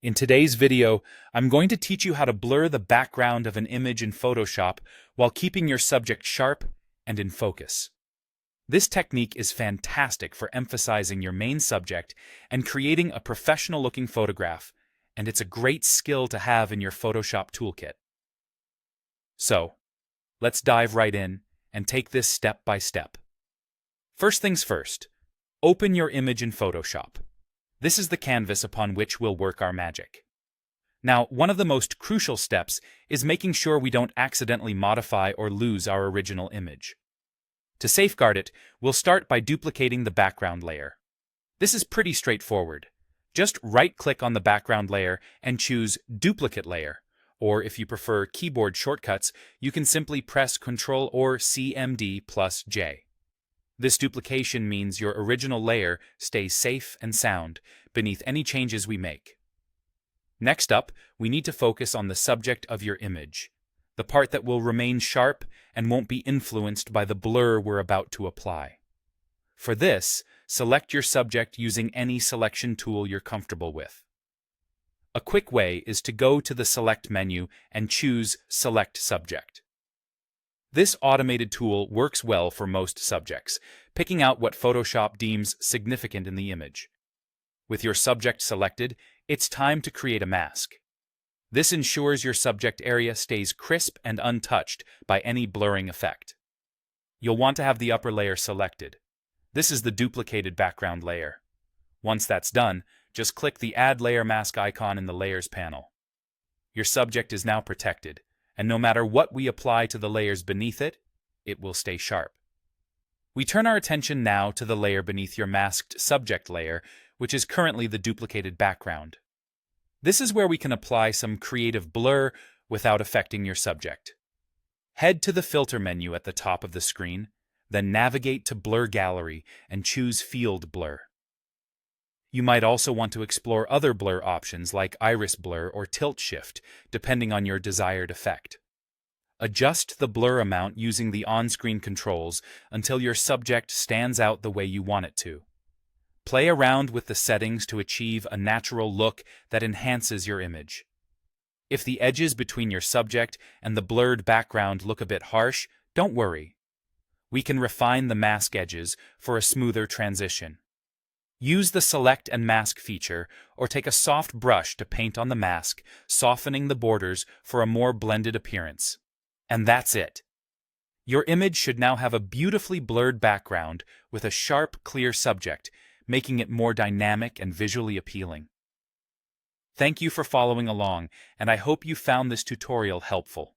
In today's video, I'm going to teach you how to blur the background of an image in Photoshop while keeping your subject sharp and in focus. This technique is fantastic for emphasizing your main subject and creating a professional-looking photograph, and it's a great skill to have in your Photoshop toolkit. So, let's dive right in and take this step by step. First things first, open your image in Photoshop. This is the canvas upon which we'll work our magic. Now, one of the most crucial steps is making sure we don't accidentally modify or lose our original image. To safeguard it, we'll start by duplicating the background layer. This is pretty straightforward. Just right-click on the background layer and choose Duplicate Layer, or if you prefer keyboard shortcuts, you can simply press Ctrl or CMD plus J. This duplication means your original layer stays safe and sound beneath any changes we make. Next up, we need to focus on the subject of your image, the part that will remain sharp and won't be influenced by the blur we're about to apply. For this, select your subject using any selection tool you're comfortable with. A quick way is to go to the Select menu and choose Select Subject. This automated tool works well for most subjects, picking out what Photoshop deems significant in the image. With your subject selected, it's time to create a mask. This ensures your subject area stays crisp and untouched by any blurring effect. You'll want to have the upper layer selected. This is the duplicated background layer. Once that's done, just click the Add Layer Mask icon in the Layers panel. Your subject is now protected, and no matter what we apply to the layers beneath it, it will stay sharp. We turn our attention now to the layer beneath your masked subject layer, which is currently the duplicated background. This is where we can apply some creative blur without affecting your subject. Head to the Filter menu at the top of the screen, then navigate to Blur Gallery and choose Field Blur. You might also want to explore other blur options like iris blur or tilt shift, depending on your desired effect. Adjust the blur amount using the on-screen controls until your subject stands out the way you want it to. Play around with the settings to achieve a natural look that enhances your image. If the edges between your subject and the blurred background look a bit harsh, don't worry. We can refine the mask edges for a smoother transition. Use the Select and Mask feature, or take a soft brush to paint on the mask, softening the borders for a more blended appearance. And that's it. Your image should now have a beautifully blurred background with a sharp, clear subject, making it more dynamic and visually appealing. Thank you for following along, and I hope you found this tutorial helpful.